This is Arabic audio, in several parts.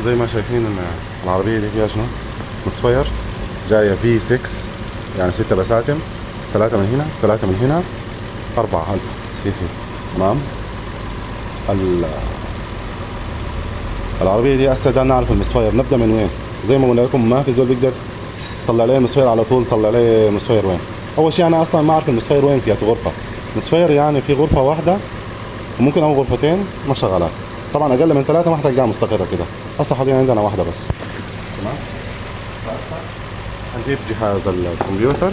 زي ما شايفين ان العربية دي فيها شنو؟ مصفير جاية V6 يعني 6 بساتم، 3 من هنا 3 من هنا، 4000 سي سي. تمام. العربية دي هسه بدنا نعرف المصفير نبدأ من وين. زي ما قلنا لكم ما في زول بيقدر طلع لي المصفير على طول، طلع لي مصفير وين. أول شيء أنا أصلا ما أعرف المصفير وين في غرفة. مصفير يعني في غرفة واحدة وممكن أو غرفتين ما شغالات. طبعا أقل من 3 ما حتلقاها مستقرة كده. هسه حاليا عندنا واحدة بس. تمام. هسه هنجيب جهاز الكمبيوتر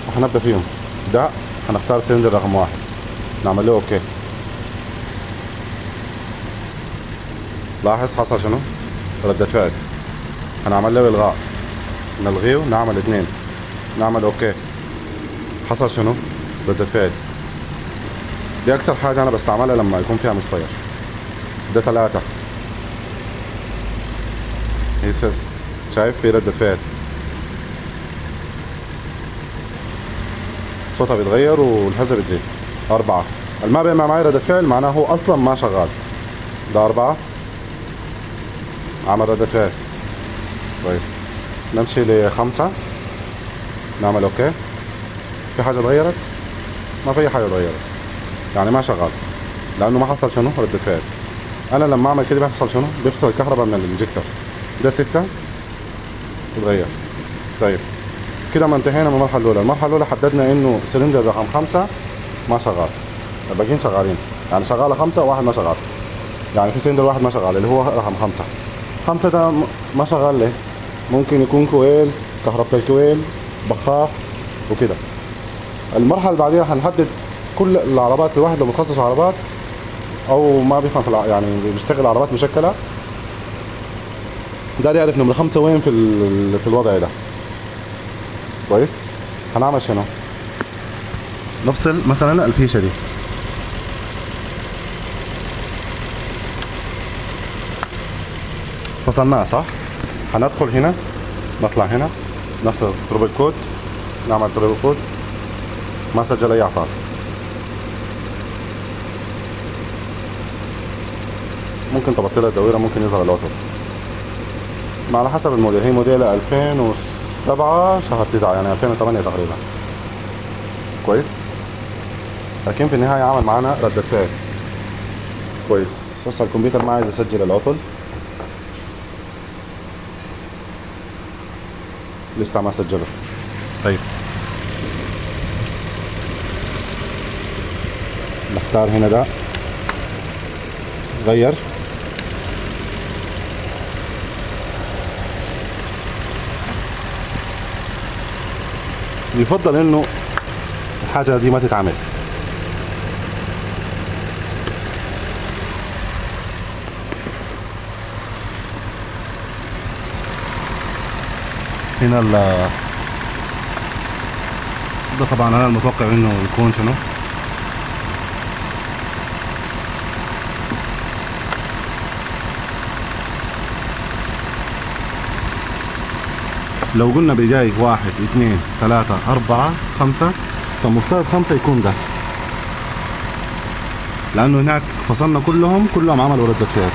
وحنبدأ فيهم. ده هنختار سلندر رقم 1، نعمل له اوكي. لاحظ حصل شنو؟ ردة فعل. هنعمل له الغاء، نلغيه، نعمل 2، نعمل اوكي. حصل شنو؟ ردة فعل. دي اكتر حاجة انا بستعملها لما يكون فيها مصفير. ده 3. هيسس شايف في ردة فعل، صوتها بيتغير والهزة بتزيد. 4 ما بيعمل معي ردة فعل معناه هو اصلا ما شغال. ده 4 عمل ردة فعل كويس. نمشي ل5، نعمل اوكي. في حاجة اتغيرت؟ ما في حاجة اتغيرت، يعني ما شغال لانه ما حصل شنو؟ ردة فعل. انا لما اعمل كده بيحصل شنو؟ بيفصل الكهرباء من الانجكتور. ده 6 اتغير. طيب كده ما انتهينا من المرحلة الأولى. المرحلة الأولى حددنا إنه سلندر رقم 5 ما شغال، الباقيين شغالين. يعني شغالة 5 وواحد ما شغال. يعني في سلندر واحد ما شغال اللي هو رقم 5. 5 ده ما شغال ليه؟ ممكن يكون كويل، كهربة الكويل، بخاخ وكده. المرحلة اللي بعديها هنحدد كل العربات. الواحد لو متخصص عربات أو ما بيفهم في يعني بيشتغل عربات مشكلة، ده يعرف نمرة 5 وين في الوضع ده. كويس. هنعمل شنو؟ نفصل مثلا الفيشة دي. فصلناها صح؟ هندخل هنا، نطلع هنا، نختار تربل كود، نعمل تربل كود، ما سجل اي اعطال. ممكن تبطلها الدويرة، ممكن يظهر الاوتو، ما على حسب الموديل. هي موديل 2007 شهر 9 يعني 2008 تقريبا. كويس. لكن في النهاية عمل معانا ردة فعل كويس. هسه الكمبيوتر ما عايز يسجل العطل، لسه ما سجله. طيب نختار هنا ده غير. يفضل انه الحاجة دي ما تتعمل. هنا ده طبعا انا المتوقع انه يكون شنو؟ لو قلنا بجاي 1 2 3 4 5، فمفترض 5 يكون ده، لانه هناك فصلنا كلهم عملوا ردة فعل.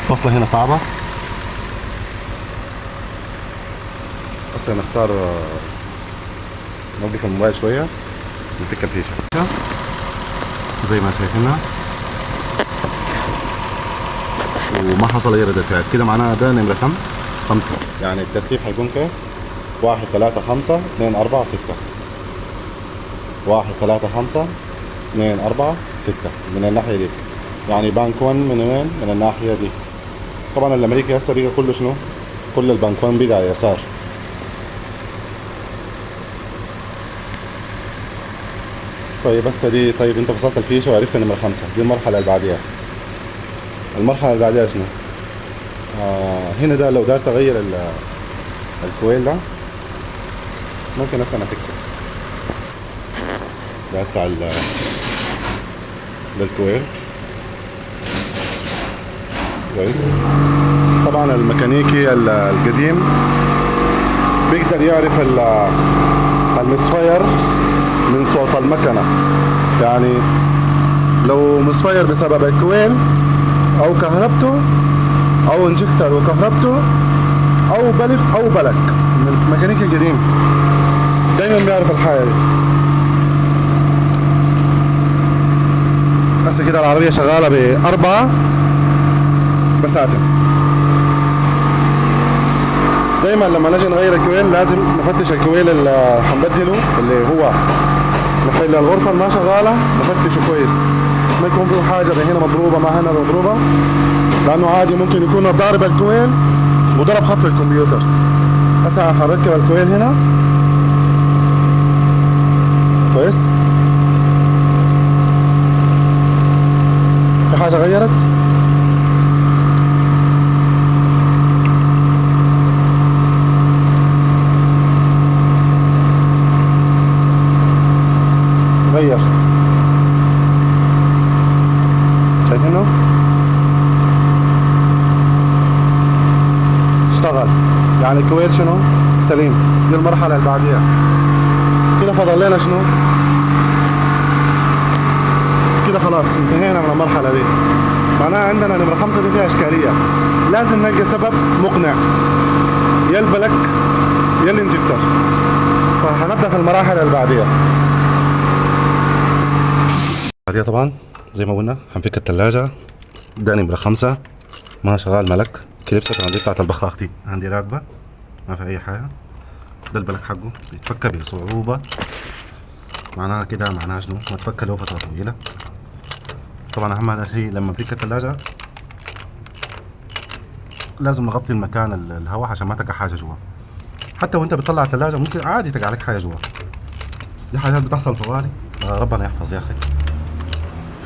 فصلة هنا صعبة. هسه نختار نوقف الموبايل شوية، نفك الفيشة زي ما شايفينها وما حصل اي ردة فعل. كده معناها ده نمرة كم؟ 5. يعني الترتيب حيكون كيف؟ 1 3 5 2 4 6. 1 3 5 2 4 6 من الناحية دي. يعني بانك 1 من وين؟ من الناحية دي. طبعا الامريكي هسه بقى كله شنو؟ كل البانك 1 بقى يسار. طيب هسه دي، طيب انت فصلت الفيشة وعرفت نمرة 5، دي المرحلة اللي بعديها. المرحلة اللي بعديها شنو؟ هنا ده لو دارت اغير الكويل ده ممكن هسه انا افكه. ده هسه على الكويل كويس. طبعا الميكانيكي القديم بيقدر يعرف المسفير من صوت المكنة. يعني لو مسفير بسبب الكويل او كهربته او انجكتر وكهربته او بلف او بلك. من الميكانيكي القديم دايما بيعرف الحاجة دي. هسه كده العربية شغالة ب4 بساتم. دايما لما نجي نغير الكويل لازم نفتش الكويل اللي حنبدله اللي هو نحل الغرفة اللي ما شغالة نفتشه كويس، ما يكون فيه حاجة هنا مضروبة ما هنا مضروبة، لأنه عادي ممكن يكون ضارب الكويل وضرب خط في الكمبيوتر. هسه حنركب الكويل هنا كويس. في حاجة غيرت؟ غير، شايفينه؟ اشتغل، يعني الكويل شنو؟ سليم. دي المرحلة اللي بعديها. كده فضل لنا شنو؟ كده خلاص انتهينا من المرحلة دي. معناها عندنا نمرة 5 دي فيها إشكالية، لازم نلقى سبب مقنع، يا البلك يا الانجكتر. فهنبدأ في المراحل اللي بعديها. بعديها طبعا زي ما قلنا هنفك الثلاجة. ده نمرة 5 ما شغال ملك. كليبسة عندي بتاعت البخاخ دي عندي راكبة ما في أي حاجة. ده البلك حقه بيتفك بصعوبة. معناها كده معناها شنو؟ ما تفك له فترة طويلة. طبعا أهم شيء لما نفك الثلاجة لازم نغطي المكان الهواء عشان ما تقع حاجة جوا. حتى وانت بتطلع الثلاجة ممكن عادي تقع لك حاجة جوا. دي حاجات بتحصل طوالي. ربنا يحفظ يا أخي.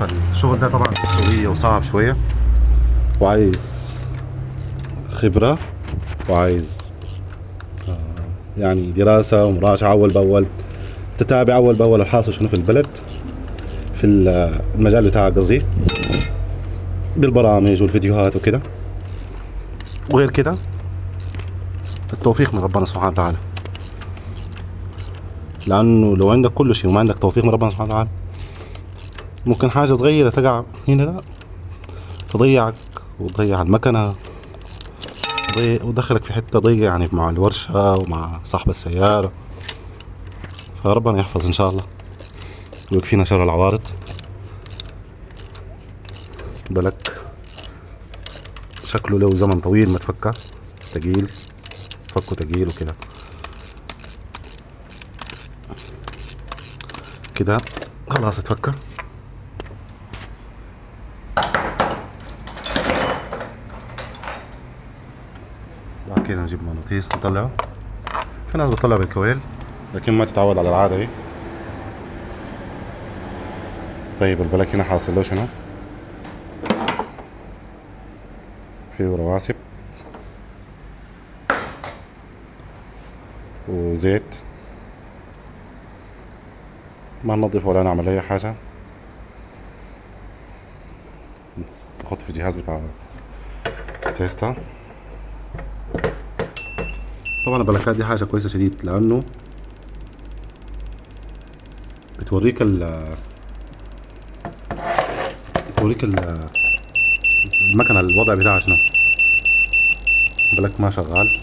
فالشغل ده طبعا مسؤولية وصعب شوية وعايز خبرة وعايز يعني دراسة ومراجعة أول بأول، تتابع أول بأول الحاصل شنو في البلد في المجال بتاعك، قصدي بالبرامج والفيديوهات وكده. وغير كده التوفيق من ربنا سبحانه وتعالى، لأنه لو عندك كل شيء وما عندك توفيق من ربنا سبحانه وتعالى ممكن حاجة صغيرة تقع هنا ده تضيعك وتضيع المكنة ودخلك في حتة ضيقة يعني مع الورشة ومع صاحب السيارة. فربنا يحفظ إن شاء الله ويكفينا شر العوارض. بلك شكله له زمن طويل ما تفكه، تقيل، فكه تقيل وكده. كده خلاص اتفكه. بعد كده نجيب مغناطيس نطلعه. في ناس بتطلع بالكويل لكن ما تتعود على العادة دي. طيب البلك هنا حاصل له شنو؟ فيه رواسب وزيت، ما ننظف ولا نعمل اي حاجة. نحط في الجهاز بتاع تيستا. طبعا البلكات دي حاجة كويسة شديد لأنه بتوريك المكنة الوضع بتاعها شنو. البلك ما شغال،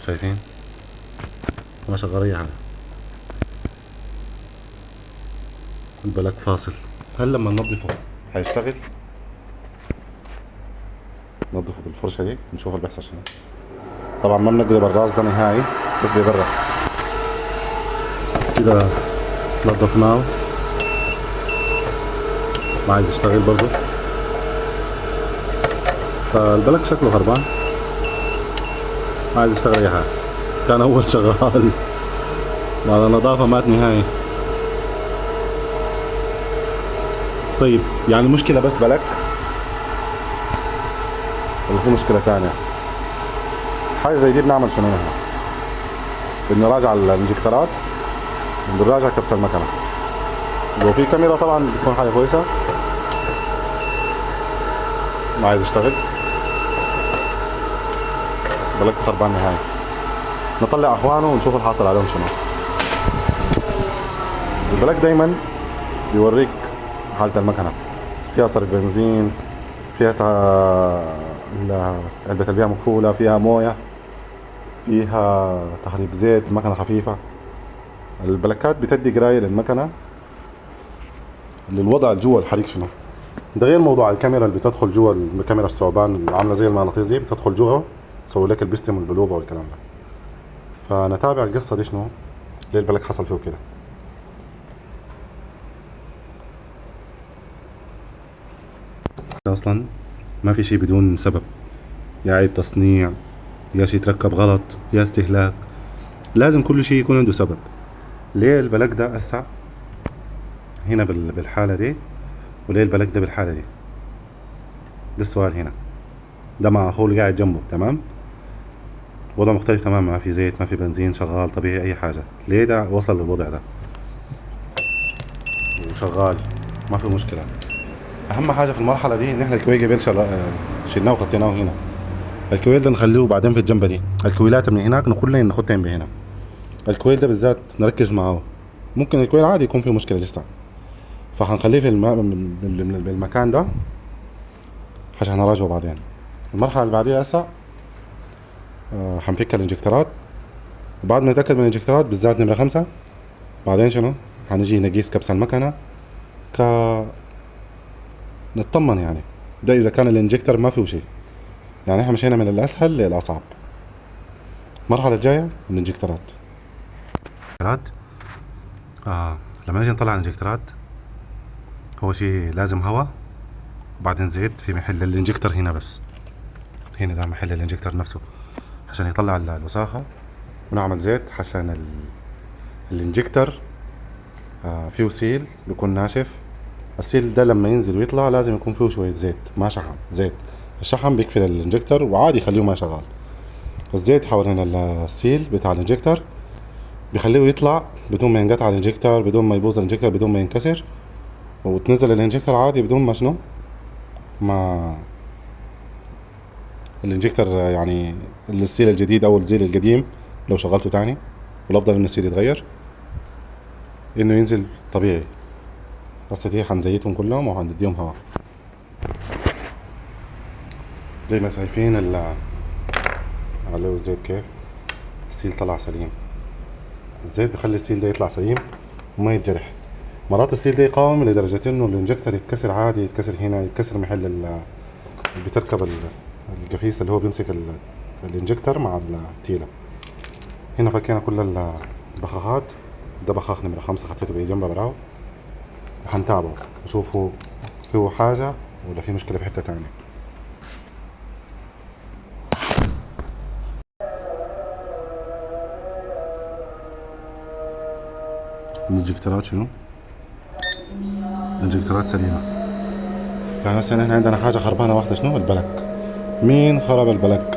شايفين ما شغال اي حاجة. البلك فاصل. هل لما ننظفه هيشتغل؟ ننظفه بالفرشة دي نشوف اللي بيحصل شنو. طبعا ما بنقلب الراس ده نهائي بس بيبرد كده. نظفناه ما عايز يشتغل برضو. فالبلك شكله هربان ما عايز يشتغل اي حاجة. كان اول شغال مع النظافة مات نهائي. طيب يعني المشكلة بس بلك ولا في مشكلة تانية؟ حاجة زي دي بنعمل شنو نحن؟ بنراجع الانجكترات وبنراجع كبس المكنة. لو في كاميرا طبعا بتكون حاجة كويسة. ما عايز يشتغل، بلك خربان نهائي. نطلع اخوانه ونشوف الحاصل عليهم شنو. البلاك دايما بيوريك حالة المكنة، فيها صرف بنزين، فيها علبة البيع مقفولة، فيها موية، فيها تخريب زيت، المكنة خفيفة. البلاكات بتدي قراية للمكنة للوضع جوا الحريق شنو. ده غير موضوع الكاميرا اللي بتدخل جوا، الكاميرا الثعبان اللي عاملة زي المغناطيس دي بتدخل جوا تسوي لك البستم والبلوفة والكلام ده. فنتابع القصة دي شنو، ليه البلاك حصل فيه كده. اصلا ما في شيء بدون سبب، يا عيب تصنيع، يا شيء تركب غلط، يا استهلاك، لازم كل شيء يكون عنده سبب. ليه البلاك ده هسه هنا بالحالة دي، وليه البلاك ده بالحالة دي؟ ده السؤال هنا. ده مع اخوه اللي قاعد جنبه تمام، وضع مختلف تماما، ما في زيت، ما في بنزين، شغال طبيعي اي حاجة. ليه ده وصل للوضع ده وشغال ما في مشكلة؟ اهم حاجة في المرحلة دي ان احنا الكويل قبل شلناه وخطيناه هنا. الكويل ده نخليه بعدين في الجنبة دي، الكويلات من هناك نخلها نخدها بهنا. الكويل ده بالذات نركز معاه، ممكن الكويل عادي يكون فيه مشكلة لسه، فهنخليه في بالمكان ده عشان نراجعه بعدين. المرحلة اللي بعديها هسه حنفك الانجكترات، وبعد ما نتأكد من الانجكترات بالذات نمرة 5، بعدين شنو حنجي نقيس كبس المكنة نطمن يعني. ده إذا كان الانجكتر ما فيه شيء، يعني احنا مشينا من الأسهل للأصعب. المرحلة الجاية الانجكترات. لما نجي نطلع الانجكترات، هو شيء لازم هواء وبعدين زيت في محل الانجكتر هنا، بس هنا ده محل الانجكتر نفسه عشان يطلع الوساخة، ونعمل زيت عشان الانجكتر فيه سيل بيكون ناشف. السيل ده لما ينزل ويطلع لازم يكون فيه شوية زيت، ما شحم زيت. الشحم بيقفل الانجكتر وعادي يخليه ما شغال. الزيت حوالين السيل بتاع الانجكتر بيخليه يطلع بدون ما ينقطع الانجكتر، بدون ما يبوظ الانجكتر، بدون ما ينكسر، وتنزل الانجكتر عادي بدون ما شنو، ما الانجكتر يعني السيل الجديد او الزيل القديم لو شغلته تاني، والافضل انه السيل يتغير انه ينزل طبيعي. هسه دي حنزيتهم كلهم وهنديهم هواء زي ما شايفين عليه الزيت كيف السيل طلع سليم. الزيت بيخلي السيل ده يطلع سليم وما يتجرح. مرات السيل ده يقاوم لدرجة انه الانجكتر يتكسر عادي، يتكسر هنا، يتكسر محل اللي بتركب القفيس اللي هو بيمسك الانجكتر مع التيلة. هنا فكينا كل البخاخات. ده بخاخ نمرة 5 خطيته بأي جنبه براو، وحنتابعه نشوفه فيه حاجة ولا في مشكلة في حتة تانية. الانجكترات شنو؟ الانجكترات سليمة. يعني مثلا احنا عندنا حاجة خربانة واحدة، شنو؟ البلك. مين خرب البلك؟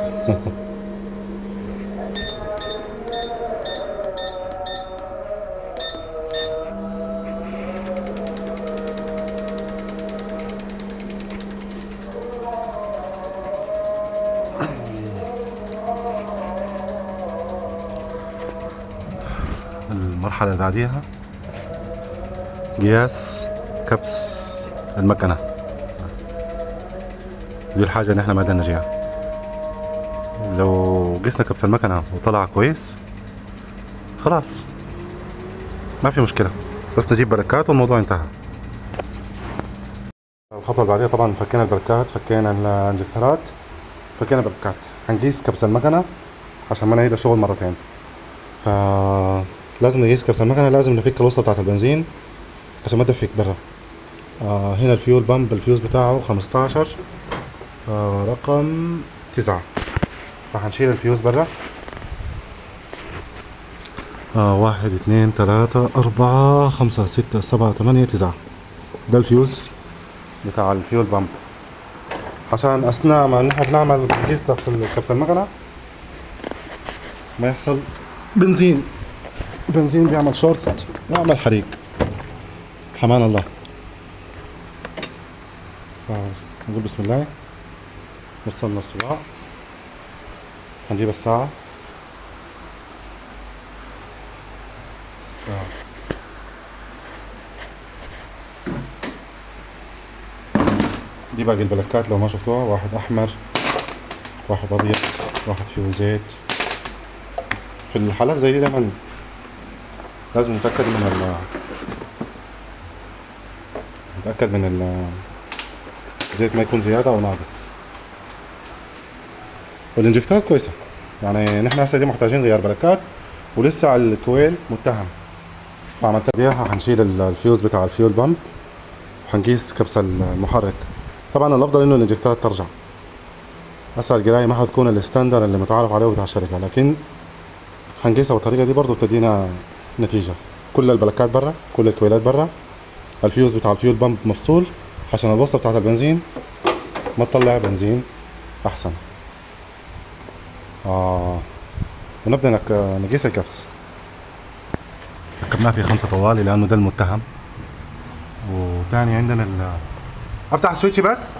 المرحلة اللي بعديها قياس كبس المكنة. دي الحاجة اللي احنا ما بدنا نجيها. لو قسنا كبس المكنة وطلع كويس خلاص ما في مشكلة، بس نجيب بلكات والموضوع انتهى. الخطوة اللي بعديها طبعا فكينا البلكات، فكينا الانجكترات، فكينا البلكات. هنقيس كبس المكنة عشان ما نعيد الشغل مرتين. فلازم نقيس كبس المكنة، لازم نفك الوصلة بتاعت البنزين عشان ما تدفك برا. هنا الفيول بامب الفيوز بتاعه 15 رقم 9، فهنشيل الفيوز برا. 1 2 3 4 5 6 7 8 9. ده الفيوز بتاع الفيول بامب، عشان اثناء ما نحن بنعمل نقيس كبس المكنة ما يحصل بنزين بيعمل شورت ويعمل حريق، حمان الله. فنقول بسم الله. وصلنا الصباع، هنجيب الساعة دي باقي البلكات لو ما شفتوها، واحد احمر، واحد ابيض، واحد فيه زيت. في الحالات زي دي دايما لازم نتأكد من الزيت ما يكون زيادة او ناقص. والانجكتورات كويسة، يعني نحن هسه دي محتاجين غيار بلكات، ولسه على الكويل متهم، فعملت اياها. حنشيل الفيوز بتاع الفيول بامب، وحنقيس كبس المحرك. طبعا الافضل انه الانجكتورات ترجع. هسه القراية ما حتكون الستاندر اللي متعارف عليه بتاع الشركة، لكن حنقيسها بالطريقة دي برضو بتدينا نتيجة. كل البلكات برا، كل الكويلات برا، الفيوز بتاع الفيول بامب مفصول عشان الوصلة بتاعت البنزين ما تطلع بنزين احسن. ونبدأ نقيس الكبس. ركبناه في 5 طوالي لأنه ده المتهم. وتاني عندنا أفتح السويتش بس.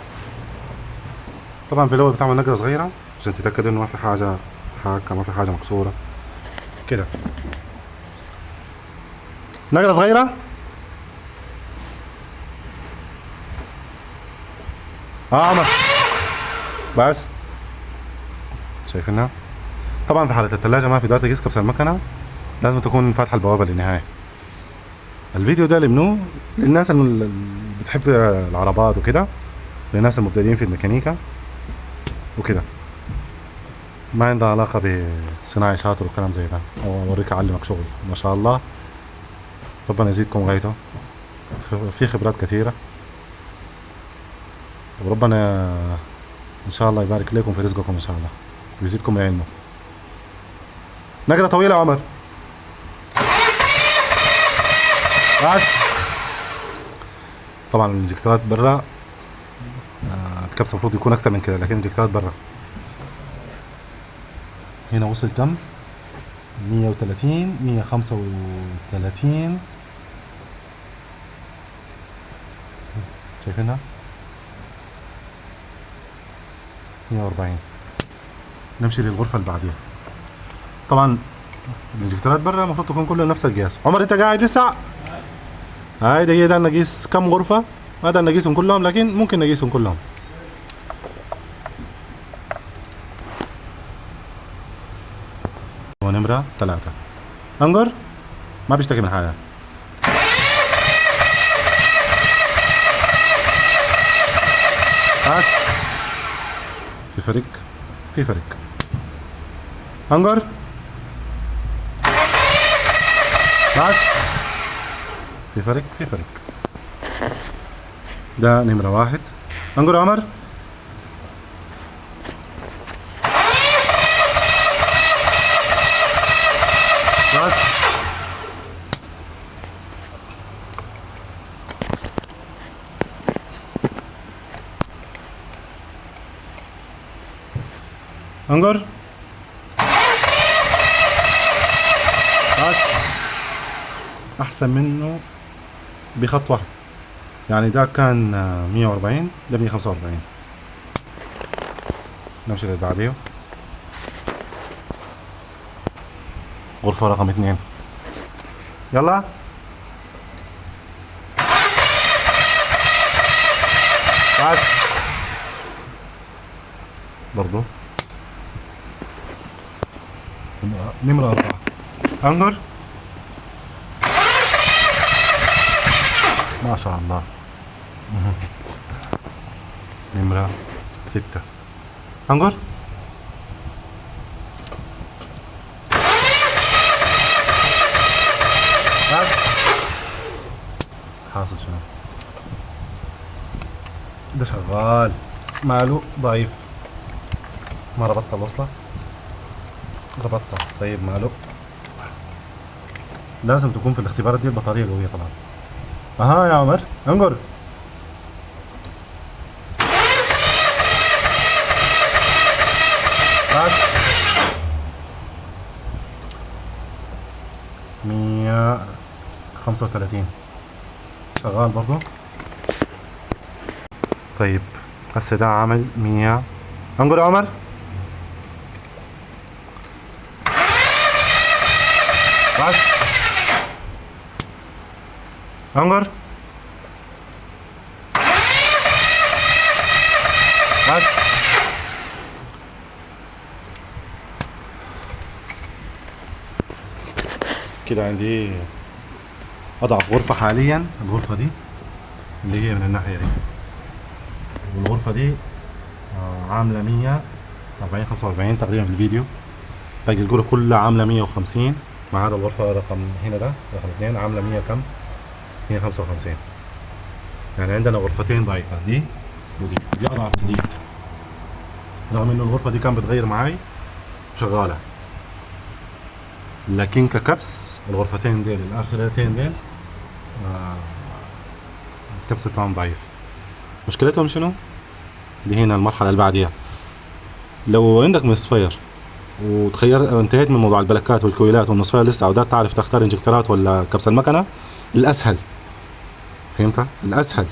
طبعا في الأول بتعمل نقرة صغيرة عشان تتأكد إنه ما في حاجة حاكة، ما في حاجة مكسورة كده. نقرة صغيرة. عمر بس. شايفينها؟ طبعا في حالة الثلاجة ما في داتا تقيس كبس المكنة، لازم تكون فاتحة البوابة للنهاية. الفيديو ده لمنو؟ للناس اللي بتحب العربات وكده، للناس المبتدئين في الميكانيكا وكده، ما عندها علاقة بصناعي شاطر وكلام زي ده، او اوريك اعلمك شغل ما شاء الله. ربنا يزيدكم غايته، في خبرات كثيرة، وربنا ان شاء الله يبارك لكم في رزقكم ان شاء الله، ويزيدكم من علمه. نقرة طويلة يا عمر بس. طبعا الانجكتورات برا، الكبسة المفروض يكون اكتر من كده، لكن الانجكتورات برا. هنا وصل كم؟ 130 135. شايفينها؟ 140. نمشي للغرفة اللي بعديها. طبعا الانجكتورات برا المفروض تكون كلها نفس القياس. عمر انت قاعد لسه؟ هاي ده نقيس كم غرفة؟ هذا نقيسهم كلهم، لكن ممكن نقيسهم كلهم. ونمرة 3 انقر ما بيشتكي من حاجة. بس في فرق انقر بس. في فرق. ده نمرة 1 انقر عمر. بس انقر بس. احسن منه بخط واحد، يعني ده كان 140، ده 145. نمشي اللي بعديه. غرفة رقم 2 يلا. بس برضو نمرة 4 انقر. ما شاء الله. نمرة 6 انقر. بس حاصل شنو؟ ده شغال، ماله ضعيف، ما ربطت الوصلة. ربطتها طيب، ماله. لازم تكون في الاختبارات دي البطارية قوية طبعا. اها يا عمر انقر. بس 135 شغال برضو. طيب هسه ده عامل 100. انقر يا عمر. بس انقر. بس كده عندي اضعف غرفة حاليا، الغرفة دي اللي هي من الناحية دي، والغرفة دي عاملة 140 45 تقريبا في الفيديو. باقي الغرف كلها عاملة 150 ما عدا الغرفة رقم هنا ده رقم 2 عاملة 100 كم 155. يعني عندنا غرفتين ضعيفة، دي ودي، دي أضعف دي، رغم إنه الغرفة دي كان بتغير معاي شغالة، لكن ككبس الغرفتين ديل الآخرتين ديل الكبس بتاعهم ضعيف. مشكلتهم شنو؟ دي هنا المرحلة اللي بعديها، لو عندك مصفير وتخير انتهيت من موضوع البلكات والكويلات والمصفير لسه ودك تعرف تختار انجكترات ولا كبس المكنة، الأسهل فهمت؟ الأسهل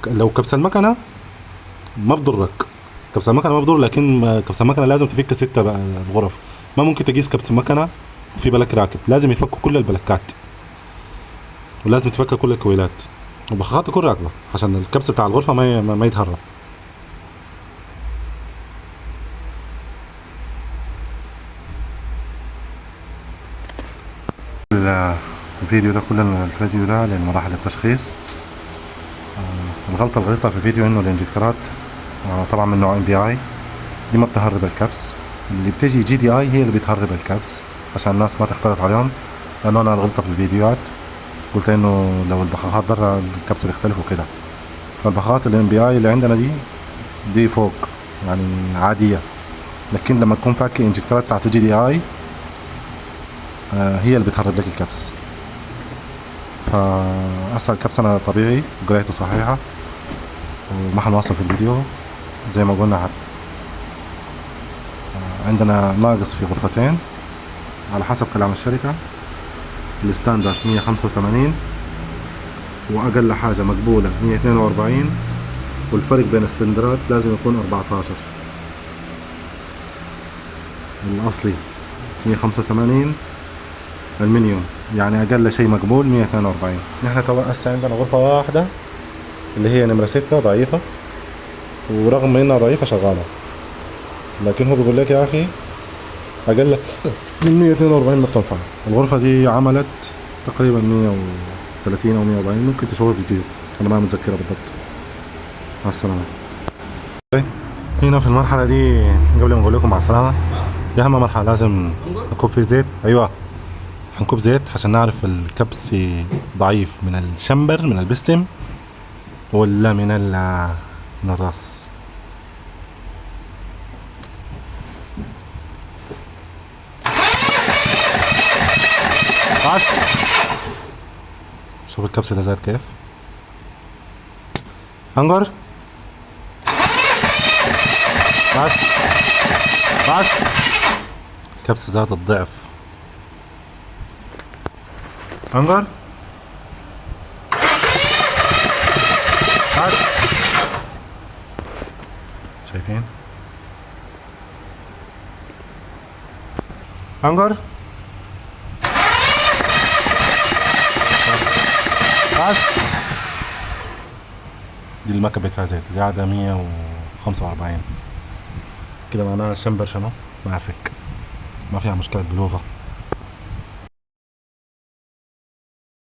لو كبس المكنة ما بضرك، كبس المكنة ما بضر، لكن كبس المكنة لازم تفك 6 غرف، ما ممكن تقيس كبس المكنة وفي بلك راكب، لازم يتفكوا كل البلكات ولازم تفك كل الكويلات وبخاطر تكون راكبة عشان الكبس بتاع الغرفة ما يتهرب. الفيديو ده لأن مراحل التشخيص. الغلطة الغلطة في الفيديو انه الانجكترات طبعا من نوع MPI دي ما بتهرب الكبس، اللي بتجي GDI هي اللي بتهرب الكبس عشان الناس ما تختلط عليهم، لانه انا الغلطة في الفيديوهات قلت انه لو البخاخات برا الكبس بيختلف وكده، فالبخاخات MPI اللي عندنا دي فوق يعني عادية، لكن لما تكون فاكي انجكترات تحت GDI هي اللي بتهرب لك الكبس. فأسهل كبس أنا طبيعي قرايته صحيحة، وما حنواصل في الفيديو زي ما قلنا. عندنا ناقص في غرفتين على حسب كلام الشركة، الستاندرد 185 وأقل حاجة مقبولة 142، والفرق بين السلندرات لازم يكون 14. الأصلي 185 المنيوم، يعني أقل شيء مقبول 142. نحن هسه عندنا غرفة واحدة اللي هي نمرة 6 ضعيفة، ورغم انها ضعيفة شغالة، لكن هو بيقول لك يا اخي اقل من 142 ما بتنفع. الغرفة دي عملت تقريبا 130 او 140، ممكن تشوفوا الفيديو انا ما متذكرها بالضبط. مع السلامة. هنا في المرحلة دي قبل ما اقول لكم مع السلامة، دي اهم مرحلة، لازم نكب فيه زيت. ايوه هنكب زيت عشان نعرف الكبس ضعيف من الشمبر من البستم ولا من الراس. بس شوف الكبس ده زاد كيف. انقر بس الكبس زاد الضعف. انقر بس شايفين انقر بس دي المكبة فيها زيت قاعدة 145 كده، معناها الشمبر شنو ماسك، ما فيها مشكلة بلوفا.